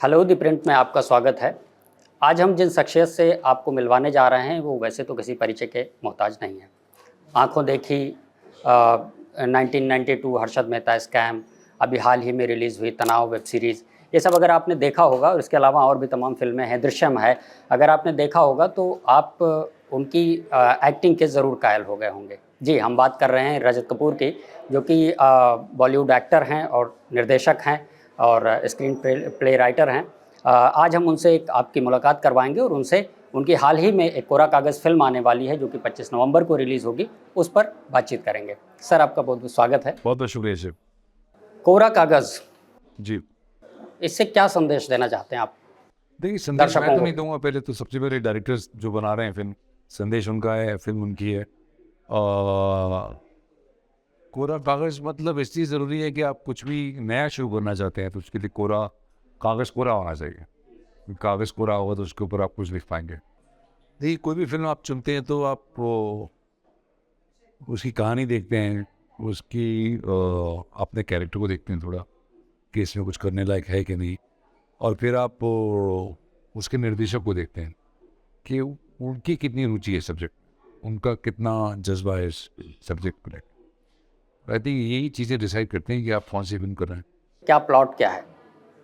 Hello दी print में आपका स्वागत है। आज हम जिन शख्सियत से आपको मिलवाने जा रहे हैं वो वैसे तो किसी परिचय के मोहताज नहीं है। आंखों देखी 1992 हर्षद मेहता स्कैम, अभी हाल ही में रिलीज़ हुई तनाव वेब सीरीज़, ये सब अगर आपने देखा होगा और इसके अलावा और भी तमाम फिल्में हैं, दृश्यम है, अगर आपने देखा होगा तो आप उनकी एक्टिंग के ज़रूर कायल हो गए होंगे। जी, हम बात कर रहे हैं रजत कपूर की, जो कि बॉलीवुड एक्टर हैं और निर्देशक हैं और स्क्रीन प्ले राइटर हैं। आज हम उनसे एक आपकी मुलाकात करवाएंगे और उनसे उनकी हाल ही में एक कोरा कागज़ फिल्म आने वाली है जो कि 25 नवंबर को रिलीज़ होगी, उस पर बातचीत करेंगे। सर, आपका बहुत बहुत स्वागत है। बहुत बहुत शुक्रिया सर। कोरा कागज़, जी, इससे क्या संदेश देना चाहते हैं आप देखिए संदेश मैं दर्शकों तो को? नहीं दूंगा। पहले तो सबसे पहले डायरेक्टर्स जो बना रहे हैं फिल्म, संदेश उनका है, फिल्म उनकी है। कोरा कागज़ मतलब इसलिए ज़रूरी है कि आप कुछ भी नया शुरू करना चाहते हैं तो उसके लिए कोरा कागज़ कोरा होना चाहिए। कागज़ कोरा होगा तो उसके ऊपर आप कुछ लिख पाएंगे। देखिए कोई भी फिल्म आप चुनते हैं तो आप उसकी कहानी देखते हैं, उसकी अपने कैरेक्टर को देखते हैं थोड़ा कि इसमें कुछ करने लायक है कि नहीं, और फिर आप उसके निर्देशक को देखते हैं कि उनकी कितनी रुचि है सब्जेक्ट, उनका कितना जज्बा है इस सब्जेक्ट को लेकर। आई थिंक यही चीज़ें डिसाइड करते हैं कि आप कौन सी फिल्म कर रहे हैं। क्या प्लॉट क्या है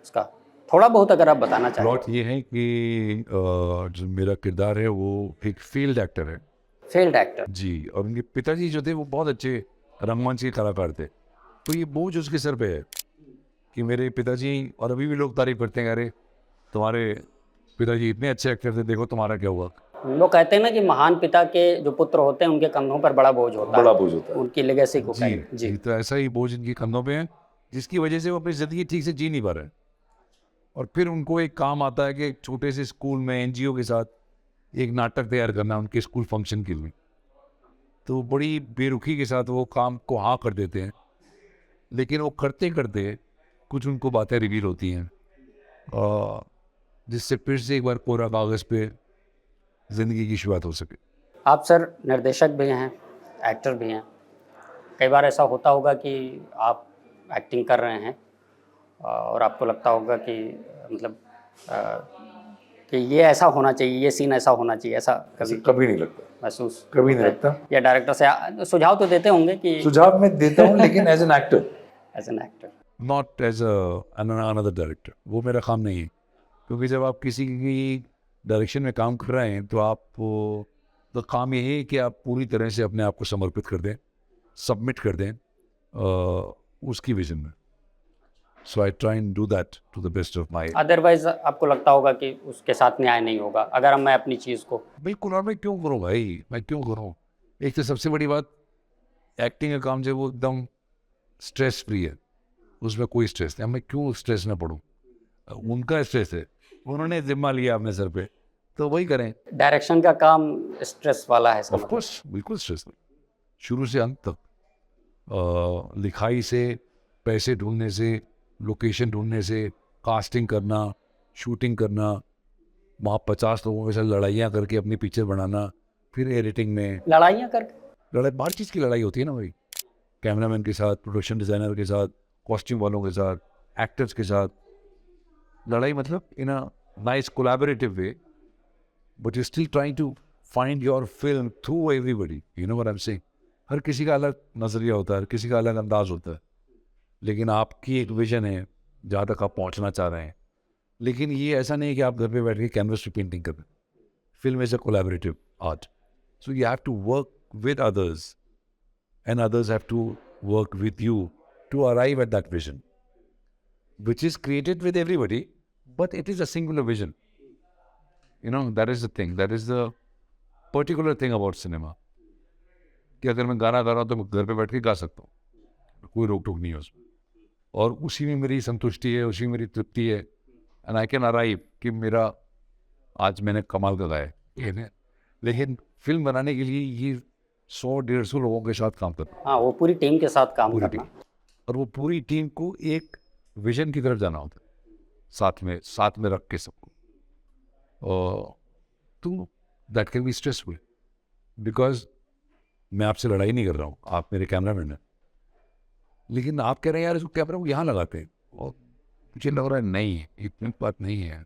उसका? थोड़ा बहुत अगर आप बताना चाहें। प्लॉट ये है कि जो मेरा किरदार है वो एक फील्ड एक्टर है। Field actor. जी, और उनके पिताजी जो थे वो बहुत अच्छे रंगमंच के कलाकार थे। तो ये बोझ उसके सर पे है कि मेरे पिताजी, और अभी भी लोग तारीफ करते हैं, अरे तुम्हारे पिताजी इतने अच्छे एक्टर थे, देखो तुम्हारा क्या हुआ। लोग कहते हैं ना कि महान पिता के जो पुत्र होते हैं उनके कंधों पर बड़ा बोझ होता बड़ा है, बोझ होता है। उनकी लेगेसी को जी कैरी। जी, जी, तो ऐसा ही बोझ इनके कंधों पे है जिसकी वजह से वो अपनी ज़िंदगी ठीक से जी नहीं पा रहे हैं। और फिर उनको एक काम आता है कि एक छोटे से स्कूल में एनजीओ के साथ एक नाटक तैयार करना उनके स्कूल फंक्शन के लिए। तो बड़ी बेरुखी के साथ वो काम को हाँ कर देते हैं, लेकिन वो करते करते कुछ उनको बातें रिवील होती हैं जिससे फिर से एक बार कोरा कागज़ पे ज़िंदगी की शुरुआत हो सके। आप सर निर्देशक भी हैं, एक्टर भी हैं। कई बार ऐसा होता होगा कि आप एक्टिंग कर रहे हैं और आपको लगता होगा कि मतलब अ, कि ये ऐसा होना चाहिए, ये सीन ऐसा होना चाहिए, ऐसा ऐसा कभी कभी नहीं लगता, महसूस कभी नहीं होता है? लगता। या डायरेक्टर से सुझाव तो देते होंगे कि सुझाव मैं देता हूँ लेकिन as an actor. As an actor. Not as another director, वो मेरा काम नहीं है। क्योंकि जब आप किसी की डायरेक्शन में काम कर रहे हैं तो आप तो काम यही है कि आप पूरी तरह से अपने आप को समर्पित कर दें, सबमिट कर दें उसकी विजन में। So I try and do that to the best of my. Otherwise आपको लगता होगा कि उसके साथ न्याय नहीं होगा अगर मैं अपनी चीज़ को। बिल्कुल, और मैं क्यों करूँ भाई, मैं क्यों करूँ। एक तो सबसे बड़ी बात, एक्टिंग का काम जो है वो एकदम स्ट्रेस फ्री है, उसमें कोई स्ट्रेस नहीं। अब मैं क्यों स्ट्रेस में पढ़ूँ, उनका स्ट्रेस है, उन्होंने जिम्मा लिया अपने सर पे, तो वही करें। डायरेक्शन का काम स्ट्रेस वाला है इसका ऑफ मतलब। कोर्स, बिल्कुल स्ट्रेस नहीं, शुरू से अंत तक। लिखाई से, पैसे ढूंढने से, लोकेशन ढूंढने से, कास्टिंग करना, शूटिंग करना, वहाँ 50 लोगों के साथ लड़ाइयाँ करके अपनी पिक्चर बनाना, फिर एडिटिंग में लड़ाइयाँ करके। लड़ाई, हर चीज़ की लड़ाई होती है ना भाई। कैमरामैन के साथ, प्रोडक्शन डिज़ाइनर के साथ, कॉस्ट्यूम वालों के साथ, एक्टर्स के साथ लड़ाई, मतलब in a nice collaborative way, but you still trying to find your film through everybody. You know what I am saying. हर किसी का अलग नज़रिया होता है, हर किसी का अलग अंदाज होता है, लेकिन आपकी एक विजन है जहाँ तक आप पहुँचना चाह रहे हैं। लेकिन ये ऐसा नहीं है कि आप घर पे बैठ के कैनवस पे पेंटिंग कर रहे हैं। Film is a collaborative art, so you have to work with others and others have to work with you to arrive at that vision, which is created with everybody, but it is a singular vision. You know, that is the thing, that is the particular thing about cinema, कि अगर मैं गाना गा रहा हूँ तो मैं घर पे बैठ के गा सकता हूँ, कोई रोक टोक नहीं है उसमें, और उसी में मेरी संतुष्टि है, उसी में मेरी तृप्ति है, एंड आई कैन अराइव कि मेरा आज मैंने कमाल का गाया है। लेकिन फिल्म बनाने के लिए ये 100-150 लोगों के साथ काम करना, हाँ, वो पूरी टीम के साथ काम पूरी करना। टीम, और वो पूरी टीम को एक विजन की तरफ जाना होता है, साथ में रख के सबको। तो that can be stressful, because मैं आपसे लड़ाई नहीं कर रहा हूँ, आप मेरे कैमरामैन हैं, लेकिन आप कह रहे हैं यार इसको कैमरा को यहाँ लगाते हैं, और मुझे लग रहा है नहीं, इतनी बात नहीं है।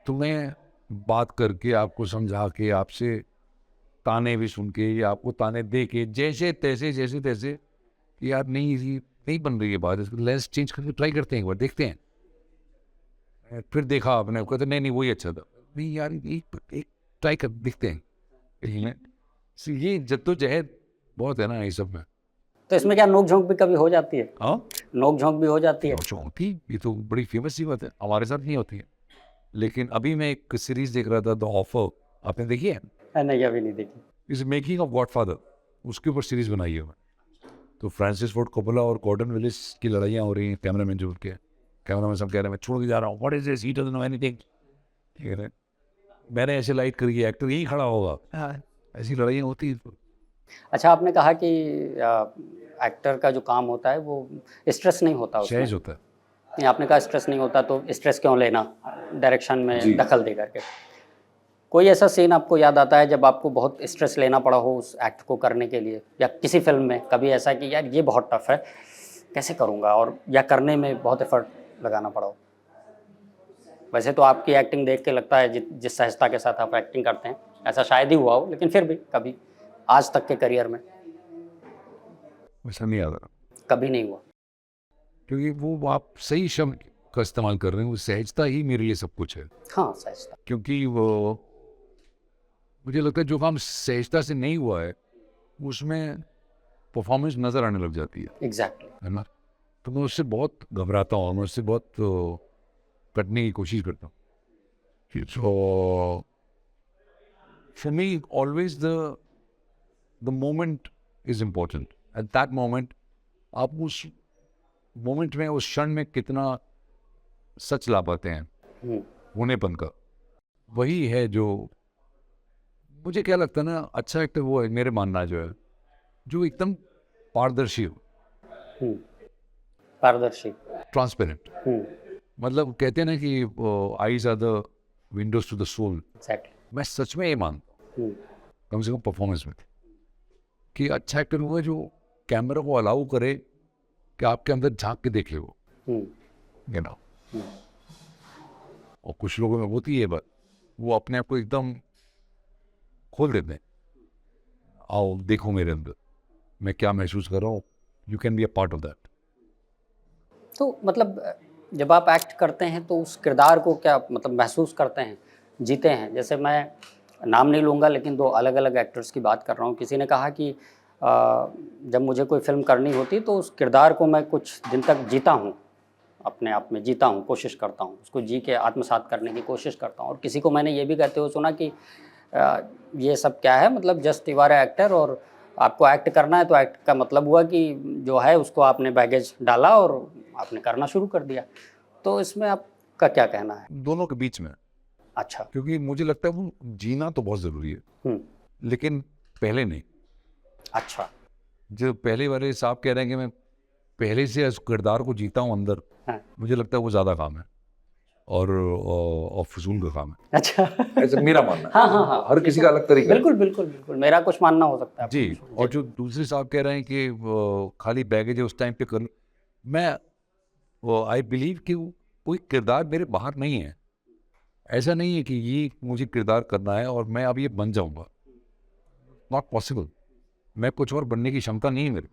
तो मैं बात करके, आपको समझा के, आपसे ताने भी सुन के या आपको ताने दे के, जैसे तैसे कि यार नहीं, ये नहीं बन रही है बात, इसको लेंस चेंज करके ट्राई करते हैं, एक बार देखते हैं। फिर देखा आपने, कहते नहीं वही अच्छा था। नहीं यार, एक ट्राई कर देखते हैं। ये जद्दोजहद बहुत है ना ये सब में। तो इसमें क्या नोक झोंक भी कभी हो जाती है? हाँ, नोक झोंक भी हो जाती है? जो होती, ये तो बड़ी फेमस सी बात है, हमारे साथ नहीं होती है। लेकिन अभी मैं एक सीरीज देख रहा था, द ऑफर, आपने देखी है? नहीं, अभी नहीं देखी। इज मेकिंग ऑफ गॉडफादर, उसके ऊपर सीरीज बनाई है। तो फ्रांसिस फोर्ड कोपोला और गॉर्डन विलिस की लड़ाइयाँ हो रही हैं, कैमरामैन जो उनके, कैमरामैन सब कह रहे हैं मैं छोड़ के जा रहा हूँ, what is this, he doesn't know anything, ठीक है। मैंने ऐसे लाइट करी है, एक्टर यही खड़ा होगा, ऐसी लड़ाइयाँ होती हैं। अच्छा, आपने कहा कि एक्टर का जो काम होता है वो स्ट्रेस नहीं होता उसमें। सहज होता है। नहीं, आपने कहा स्ट्रेस नहीं होता, तो स्ट्रेस क्यों लेना डायरेक्शन में दखल दे करके? कोई ऐसा सीन आपको याद आता है जब आपको बहुत स्ट्रेस लेना पड़ा हो उस एक्ट को करने के लिए, या किसी फिल्म में कभी ऐसा कि यार ये बहुत टफ है, कैसे करूँगा, और या करने में बहुत एफर्ट लगाना पड़ा हो? वैसे तो आपकी एक्टिंग देख के लगता है जिस सहजता के साथ आप एक्टिंग करते हैं, ऐसा शायद ही हुआ हो, लेकिन फिर भी कभी आज तक के करियर में वैसा नहीं आता, कभी नहीं हुआ? क्योंकि वो आप सही शब्द का इस्तेमाल कर रहे हैं, वो सहजता ही मेरे लिए सब कुछ है। हाँ, सहजता। क्योंकि वो, मुझे लगता है जो काम सहजता से नहीं हुआ है उसमें परफॉर्मेंस नज़र आने लग जाती है। एग्जैक्टली। है ना? तो मैं उससे बहुत घबराता हूँ, मैं उससे बहुत कटने की कोशिश करता हूँ। So for me always the moment is important. At that moment, आप उस मोमेंट में, उस क्षण में कितना सच ला पाते हैं होनेपन का, वही है जो मुझे क्या लगता है ना, अच्छा एक्टर वो है, मेरे मानना जो है, जो एकदम पारदर्शी हो, पारदर्शी, ट्रांसपेरेंट। मतलब कहते हैं ना कि eyes are the windows to the soul. Exactly. मैं सच में ये मानता हूँ, कम से कम परफॉर्मेंस में, कि अच्छा एक्टर वो है जो कैमरा को अलाउ करे कि आपके अंदर झांक के देख ले वो, यू नो। और कुछ लोगों में होती है बात, वो अपने आप को एकदम खोल देते हैं, आओ देखो मेरे अंदर मैं क्या महसूस कर रहा हूँ, you can be a part of that. तो मतलब जब आप एक्ट करते हैं तो उस किरदार को क्या मतलब महसूस करते हैं, जीते हैं? जैसे मैं नाम नहीं लूँगा, लेकिन दो अलग अलग एक्टर्स की बात कर रहा हूँ। किसी ने कहा कि जब मुझे कोई फिल्म करनी होती तो उस किरदार को मैं कुछ दिन तक जीता हूँ, अपने आप में जीता हूँ, कोशिश करता हूँ, उसको जी के आत्मसात करने की कोशिश करता हूँ। और किसी को मैंने ये भी कहते हुए सुना कि ये सब क्या है, मतलब जस्ट यू आर एक्टर, और आपको एक्ट करना है तो एक्ट का मतलब हुआ कि जो है उसको आपने बैगेज डाला और आपने करना शुरू कर दिया। तो इसमें आपका क्या कहना है? दोनों के बीच में। अच्छा। क्योंकि मुझे लगता है वो जीना तो बहुत ज़रूरी है, लेकिन पहले नहीं। अच्छा। जो पहले वाले साहब कह रहे हैं कि मैं पहले से उस किरदार को जीता हूँ अंदर, हाँ। मुझे लगता है वो ज़्यादा काम है और फजूल का काम है। अच्छा। ऐसा मेरा मानना है। हाँ हाँ हाँ, हर किसी का अलग तरीका है। बिल्कुल बिल्कुल बिल्कुल, मेरा कुछ मानना हो सकता है जी। और जो दूसरे साहब कह रहे हैं कि खाली बैगेज है उस टाइम पे कर, मैं आई बिलीव कि कोई किरदार मेरे बाहर नहीं है। ऐसा नहीं है कि ये मुझे किरदार करना है और मैं अब ये बन जाऊंगा, नॉट पॉसिबल। मैं कुछ और बनने की क्षमता नहीं है मेरी।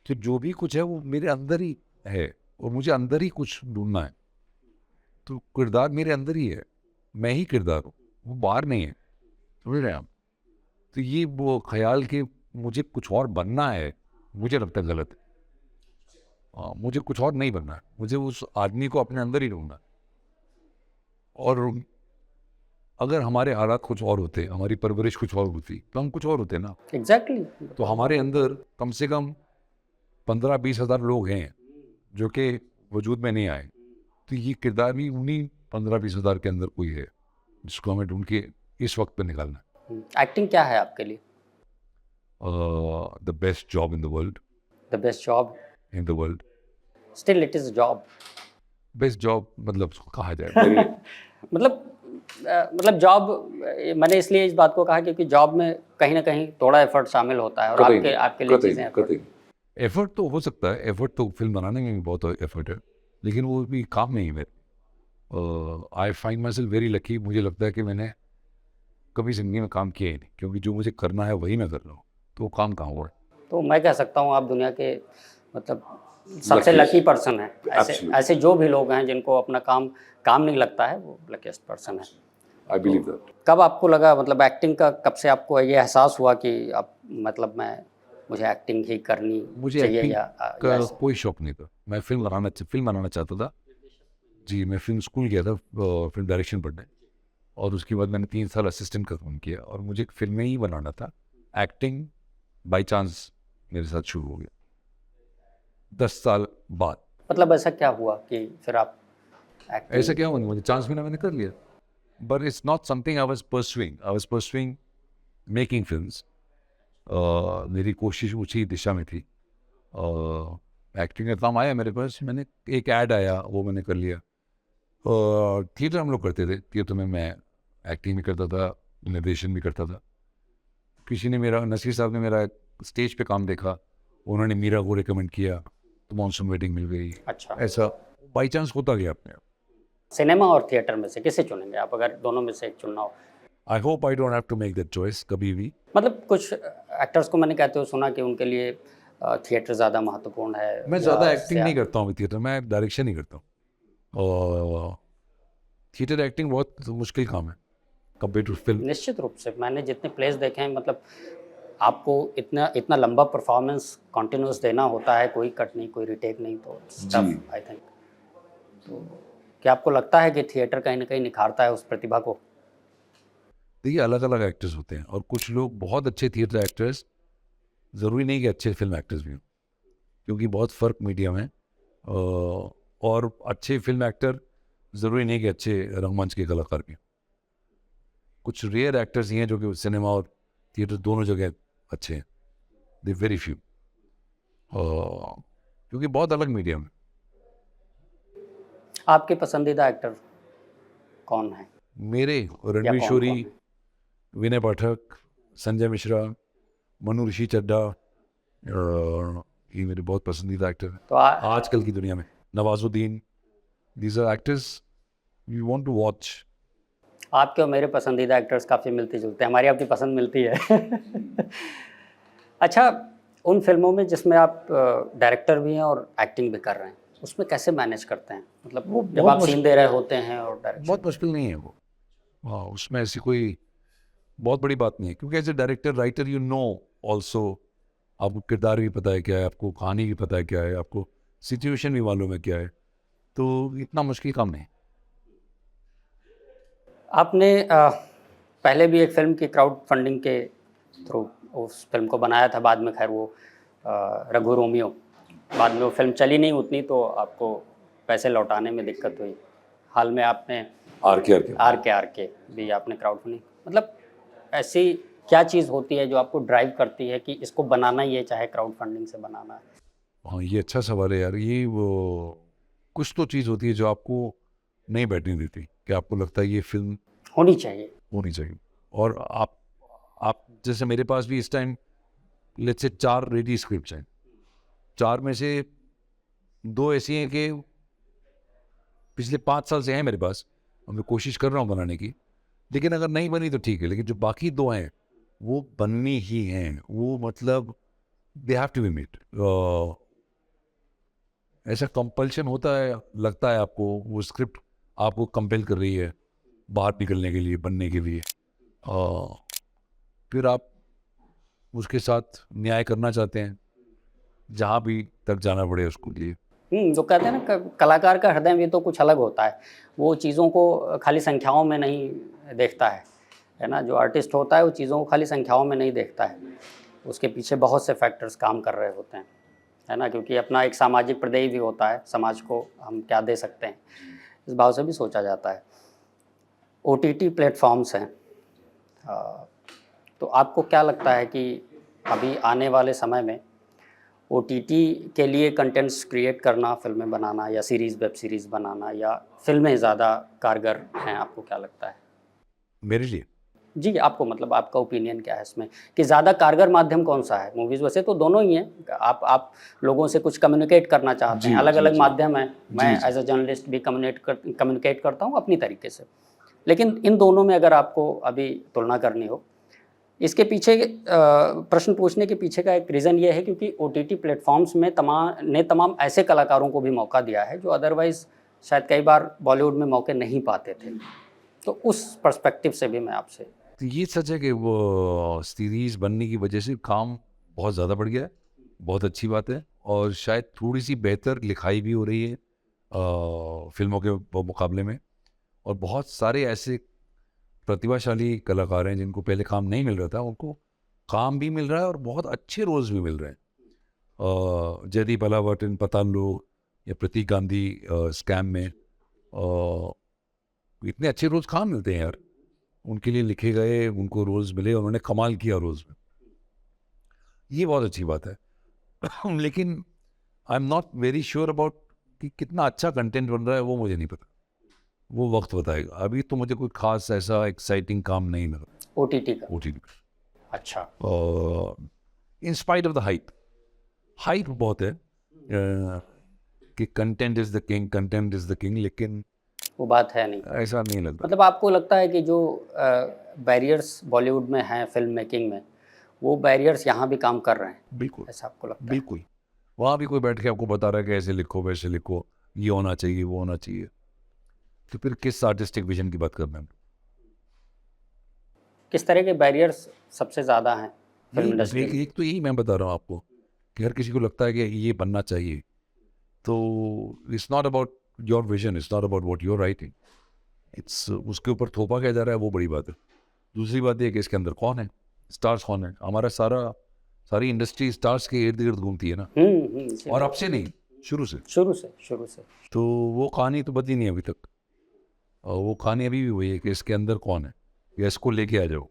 तो जो भी कुछ है वो मेरे अंदर ही है और मुझे अंदर ही कुछ ढूंढना है। तो किरदार मेरे अंदर ही है, मैं ही किरदार हूँ, वो बाहर नहीं है, समझ रहे हैं आप? तो ये वो ख्याल कि मुझे कुछ और बनना है, मुझे लगता है गलत है। हाँ, मुझे कुछ और नहीं बनना है, मुझे उस आदमी को अपने अंदर ही ढूंढना है। और अगर हमारे हालात कुछ और होते, हमारी परवरिश कुछ और होती, तो हम कुछ और होते ना। एग्जैक्टली। तो हमारे अंदर कम से कम 15-20 हज़ार लोग हैं जो कि वजूद में नहीं आए। तो ये किरदार भी उन्हीं 15-20 हज़ार के अंदर कोई है जिसको हमें ढूंढ के इस वक्त पे निकालना है। एक्टिंग क्या है आपके लिए? The best job in the world. The best job in the world. Still it is job. Best job मतलब कहा जाए मतलब जॉब, मैंने इसलिए इस बात को कहा क्योंकि जॉब में कहीं ना कहीं थोड़ा एफर्ट शामिल होता है, और आपके लिए चीज़ें एफर्ट तो हो सकता है, एफर्ट तो फिल्म बनाने में भी बहुत एफर्ट है, लेकिन वो भी काम नहीं है मेरे। I find my self very lucky. मुझे लगता है कि मैंने कभी ज़िंदगी में काम किया ही नहीं, क्योंकि जो मुझे करना है वही मैं कर रहा हूँ, तो वो काम कहाँ हुआ है। तो मैं कह सकता हूँ आप दुनिया के मतलब सबसे Luckiest. लकी पर्सन है। ऐसे Absolutely. ऐसे जो भी लोग हैं जिनको अपना काम नहीं लगता है, वो लकीस्ट पर्सन है। I believe that. कब आपको लगा, मतलब एक्टिंग का कब से आपको ये एहसास हुआ कि अब मतलब मुझे एक्टिंग ही करनी मुझे चाहिए, एक्टिंग या का ऐसे? कोई शौक नहीं था। मैं फिल्म बनाना चाहता था जी। मैं फिल्म स्कूल गया था फिल्म डायरेक्शन पढ़ने, और उसके बाद मैंने 3 साल असिस्टेंट का काम किया, और मुझे फिल्में ही बनाना था। एक्टिंग बाय चांस मेरे साथ शुरू हो गया 10 साल बाद। मतलब ऐसा क्या हुआ कि फिर आप एक्टिंग? ऐसा क्या हुआ, मुझे चांस मिला, मैंने कर लिया। But it's not something I was pursuing making films. मेरी कोशिश उसी दिशा में थी। एक्टिंग का काम आया मेरे पास, मैंने एक ऐड आया, वो मैंने कर लिया। थिएटर हम लोग करते थे, थिएटर में मैं एक्टिंग भी करता था, निर्देशन भी करता था। किसी ने मेरा, नसीर साहब ने मेरा स्टेज पे काम देखा, उन्होंने मीरा को रिकमेंड किया, तो मॉनसून वेडिंग मिल गई। अच्छा, ऐसा बाई चांस होता गया अपने आप। सिनेमा और थिएटर में से किसे चुनेंगे आप, अगर दोनों में से एक चुनना हो? I hope I don't have to make that choice कभी भी। मतलब कुछ एक्टर्स को मैंने कहते हुए सुना कि उनके लिए थिएटर ज़्यादा महत्वपूर्ण है, मैं या ज़्यादा एक्टिंग नहीं करता हूँ थिएटर, मैं डायरेक्शन ही करता हूँ। और थिएटर एक्टिंग बहुत मुश्किल काम है कंपेयर टू फिल्म। निश्चित रूप से मैंने जितने प्लेस देखे हैं, मतलब आपको इतना इतना लंबा परफॉर्मेंस कंटिन्यूस देना होता है, कोई कट नहीं, कोई रिटेक नहीं, तो जी। I think. तो क्या आपको लगता है कि थिएटर कहीं ना कहीं निखारता है उस प्रतिभा को? देखिए, अलग अलग एक्टर्स होते हैं, और कुछ लोग बहुत अच्छे थिएटर एक्टर्स ज़रूरी नहीं कि अच्छे फिल्म एक्टर्स भी हों, क्योंकि बहुत फ़र्क मीडियम है। और अच्छे फिल्म एक्टर ज़रूरी नहीं कि अच्छे रंगमंच के कलाकार भी हों। कुछ रेयर एक्टर्स ही हैं जो कि सिनेमा और थिएटर दोनों जगह अच्छे हैं। दे वेरी फ्यू, क्योंकि बहुत अलग मीडियम है। आपके पसंदीदा एक्टर कौन है, मेरे या रणवीर कौन शोरी, कौन है? विनय पाठक, संजय मिश्रा, मनु ऋषि चड्ढा, ये मेरे बहुत पसंदीदा एक्टर हैं तो आजकल की दुनिया में। Nawazuddin, these are actors you want to watch. आपके और मेरे पसंदीदा एक्टर्स काफ़ी मिलते जुलते हैं, हमारी आपकी पसंद मिलती है। अच्छा, उन फिल्मों में जिसमें आप डायरेक्टर भी हैं और एक्टिंग भी कर रहे हैं, उसमें कैसे मैनेज करते हैं? मतलब वो जब बहुत आप सीन दे रहे होते हैं और डायरेक्शन? बहुत मुश्किल नहीं है वो। हाँ, उसमें ऐसी कोई बहुत बड़ी बात नहीं है, क्योंकि as a director writer you know also, आपको किरदार भी पता है क्या है, आपको कहानी भी पता है क्या है, आपको सिचुएशन भी मालूम है क्या है, तो इतना मुश्किल काम नहीं। आपने पहले भी एक फ़िल्म की क्राउड फंडिंग के थ्रू उस फ़िल्म को बनाया था, बाद में खैर वो रघु रोमियो, बाद में वो फ़िल्म चली नहीं उतनी, तो आपको पैसे लौटाने में दिक्कत हुई। हाल में आपने आर के आर के भी आपने क्राउड फंडिंग, मतलब ऐसी क्या चीज़ होती है जो आपको ड्राइव करती है कि इसको बनाना ही है, चाहे क्राउड फंडिंग से बनाना है? हाँ, ये अच्छा सवाल है यार। ये वो कुछ तो चीज़ होती है जो आपको नहीं बैठने देती, कि आपको लगता है ये फिल्म होनी चाहिए। होनी चाहिए। और आप जैसे मेरे पास भी इस time let's say 4 ready scripts हैं। 4 में से 2 ऐसी हैं कि पिछले 5 साल से हैं मेरे पास, और मैं कोशिश कर रहा हूँ बनाने की। लेकिन अगर नहीं बनी तो ठीक है, लेकिन जो बाकी 2 हैं वो बननी ही हैं। वो मतलब they have to be made. ऐसा कंपल्शन होता है, लगता है आपको वो स्क्रिप्ट आपको कंपेल कर रही है बाहर निकलने के लिए, बनने के लिए। फिर आप उसके साथ न्याय करना चाहते हैं, जहाँ भी तक जाना पड़े उसको लिए। जो कहते हैं ना, कलाकार का हृदय भी तो कुछ अलग होता है, वो चीज़ों को खाली संख्याओं में नहीं देखता है ना? जो आर्टिस्ट होता है वो चीज़ों को खाली संख्याओं में नहीं देखता है, उसके पीछे बहुत से फैक्टर्स काम कर रहे होते हैं, है ना? क्योंकि अपना एक सामाजिक प्रदेय भी होता है, समाज को हम क्या दे सकते हैं, इस भाव से भी सोचा जाता है। OTT प्लेटफॉर्म्स हैं, तो आपको क्या लगता है कि अभी आने वाले समय में OTT के लिए कंटेंट्स क्रिएट करना, फिल्में बनाना या सीरीज़, वेब सीरीज़ बनाना, या फिल्में ज़्यादा कारगर हैं, आपको क्या लगता है? मेरे लिए जी, आपको मतलब आपका ओपिनियन क्या है इसमें कि ज़्यादा कारगर माध्यम कौन सा है? मूवीज़ वैसे तो दोनों ही हैं, आप लोगों से कुछ कम्युनिकेट करना चाहते जी, हैं, अलग-अलग जी, जी। माध्यम हैं। मैं जी, जी। एज़ अ जर्नलिस्ट भी कम्युनिकेट करता हूँ अपनी तरीके से। लेकिन इन दोनों में अगर आपको अभी तुलना करनी हो, इसके पीछे प्रश्न पूछने के पीछे का एक रीज़न ये है क्योंकि ओटीटी प्लेटफ़ॉर्म्स में तमाम ऐसे कलाकारों को भी मौका दिया है, जो अदरवाइज़ शायद कई बार बॉलीवुड में मौके नहीं पाते थे। तो उस पर्सपेक्टिव से भी मैं आपसे तो ये सच है कि वो सीरीज़ बनने की वजह से काम बहुत ज़्यादा बढ़ गया है, बहुत अच्छी बात है और शायद थोड़ी सी बेहतर लिखाई भी हो रही है फिल्मों के मुकाबले में और बहुत सारे ऐसे प्रतिभाशाली कलाकार हैं जिनको पहले काम नहीं मिल रहा था, उनको काम भी मिल रहा है और बहुत अच्छे रोल्स भी मिल रहे हैं। जयदीप अलावट इन पताल्लू या प्रतीक गांधी स्कैम में इतने अच्छे रोल्स कहाँ मिलते हैं यार, उनके लिए लिखे गए, उनको रोल्स मिले, उन्होंने कमाल किया रोल्स में, ये बहुत अच्छी बात है। लेकिन I am not very sure about कि कितना अच्छा कंटेंट बन रहा है, वो मुझे नहीं पता, वो वक्त बताएगा। अभी तो मुझे कोई खास ऐसा एक्साइटिंग काम नहीं लगा ओटीटी का। ओटीटी अच्छा। In spite of the hype बहुत है कि कंटेंट इज द किंग, लेकिन वो बात है नहीं। ऐसा नहीं लगता। मतलब आपको लगता है कि जो बैरियर्स बॉलीवुड में हैं फ़िल्म मेकिंग में, वो बैरियर्स यहाँ भी काम कर रहे हैं, बिल्कुल ऐसा आपको लगता है? बिल्कुल, वहाँ भी कोई बैठ के आपको बता रहा है कि ऐसे लिखो वैसे लिखो, ये होना चाहिए वो होना चाहिए, तो फिर किस आर्टिस्टिक विजन की बात करना है? किस तरह के बैरियर्स सबसे ज़्यादा हैं फ़िल्म यही इंडस्ट्री एक में? एक तो यही मैं बता रहा हूँ आपको कि हर किसी को लगता है कि ये बनना चाहिए, तो it's not about your vision, it's not about what you are writing, it's उसके ऊपर थोपा क्या जा रहा है, वो बड़ी बात है। दूसरी बात ये कि इसके अंदर कौन है, स्टार्स कौन है। हमारा सारी इंडस्ट्री स्टार्स के इर्द गिर्द घूमती है ना, और अब से नहीं, शुरू से। शुरू से। तो वो कहानी तो बदली नहीं अभी तक, और वो कहानी अभी भी वही है कि इसके अंदर कौन है, या इसको लेके आ जाओ,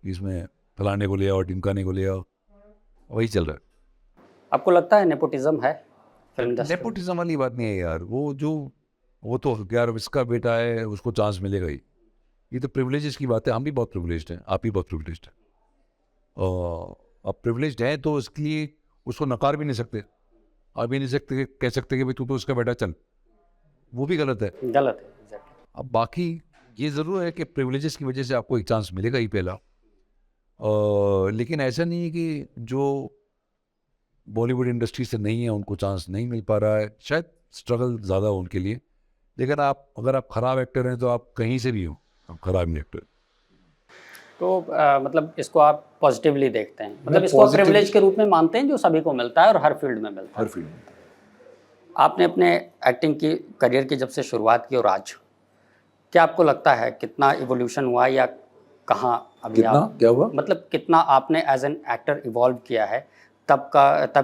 इसमें फलाने को ले आओ, ढिमकाने को ले आओ, वही चल रहा है। आपको लगता है नेपोटिज़्म है फ़िल्म इंडस्ट्री में? नेपोटिज्म वाली बात नहीं है यार, वो तो यार इसका बेटा है उसको चांस मिलेगा ही, ये तो प्रिविलेजेस की बात है। हम भी बहुत प्रिविलेज्ड हैं, आप भी बहुत प्रिविलेज्ड हैं, अब प्रिविलेज्ड है तो इसके लिए उसको नकार भी नहीं सकते, आप भी नहीं सकते कह सकते कि भाई तू तो उसका बेटा चल, वो भी गलत है। गलत है, एग्ज़ैक्टली। अब बाकी ये ज़रूर है कि प्रिविलेजेस की वजह से आपको एक चांस मिलेगा ही पहला, लेकिन ऐसा नहीं है कि जो बॉलीवुड इंडस्ट्री से नहीं है उनको चांस नहीं मिल पा रहा है, शायद स्ट्रगल ज़्यादा हो उनके लिए, लेकिन अगर आप ख़राब एक्टर हैं तो आप कहीं से भी हो, आप ख़राब नहीं एक्टर। तो मतलब इसको आप पॉजिटिवली देखते हैं, मतलब इसको आप positively- प्रिविलेज के रूप में मानते हैं जो सभी को मिलता है और हर फील्ड में मिलता है। हर फिल्म में। आपने अपने एक्टिंग की करियर की जब से शुरुआत की और आज, क्या आपको लगता है कितना इवोल्यूशन हुआ या कहाँ अभी कितना आप क्या हुआ? मतलब कितना आपने एज एन एक्टर इवॉल्व किया है तब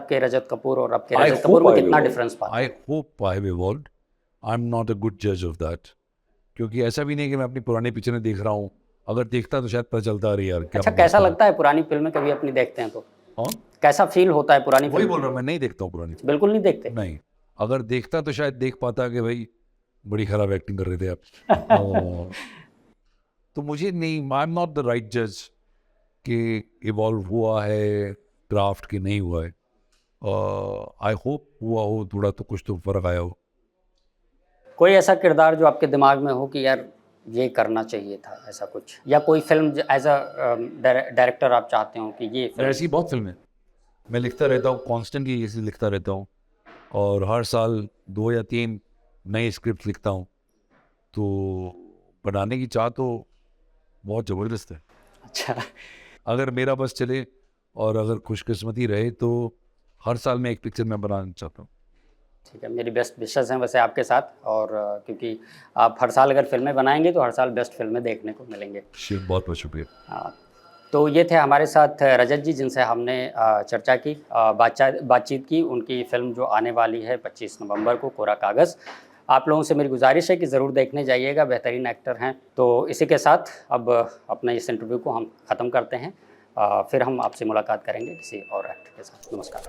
के रजत कपूर और अब के I रजत कपूर में hope I कितना evolved. डिफरेंस पाते आई हैं? Hope I have evolved, I am not a good जज ऑफ दैट, क्योंकि ऐसा भी नहीं कि मैं अपनी पुरानी पिक्चरें देख रहा हूँ, अगर देखता तो शायद पता चलता अरे यार क्या अच्छा, कैसा लगता है पुरानी फिल्में कभी अपनी देखते हैं तो हाँ कैसा फील होता है पुरानी वही फिल्म? बोल रहा हूँ, मैं नहीं देखता हूँ पुरानी, बिल्कुल नहीं देखते? नहीं, अगर देखता तो शायद देख पाता कि भाई बड़ी खराब एक्टिंग कर रहे थे आप। तो मुझे नहीं, I am not the right जज कि इवॉल्व हुआ है क्राफ्ट कि नहीं हुआ है, आई होप हुआ हो थोड़ा, तो कुछ तो फर्क आया हो। कोई ऐसा किरदार जो आपके दिमाग में हो कि यार ये करना चाहिए था, ऐसा कुछ, या कोई फिल्म एज अ डायरेक्टर आप चाहते हो कि ये फिल्म? ऐसी बहुत फिल्में मैं लिखता रहता हूँ, कॉन्स्टेंटली ऐसे लिखता रहता हूँ, और हर साल 2 या 3 नई स्क्रिप्ट लिखता हूँ, तो बनाने की चाह तो बहुत ज़बरदस्त है। अच्छा। अगर मेरा बस चले और अगर खुशकिस्मती रहे तो हर साल मैं एक पिक्चर में बनाना चाहता हूँ। ठीक है, मेरी बेस्ट विशेस हैं वैसे आपके साथ, और क्योंकि आप हर साल अगर फिल्में बनाएंगे तो हर साल बेस्ट फिल्में देखने को मिलेंगे। बहुत बहुत शुक्रिया। हाँ, तो ये थे हमारे साथ रजत जी, जिनसे हमने चर्चा की, बातचीत की। उनकी फ़िल्म जो आने वाली है 25 नवंबर को, कोरा कागज़, आप लोगों से मेरी गुजारिश है कि ज़रूर देखने जाइएगा, बेहतरीन एक्टर हैं। तो इसी के साथ अब अपने इस इंटरव्यू को हम ख़त्म करते हैं, फिर हम आपसे मुलाकात करेंगे किसी और एक्टर के साथ। नमस्कार।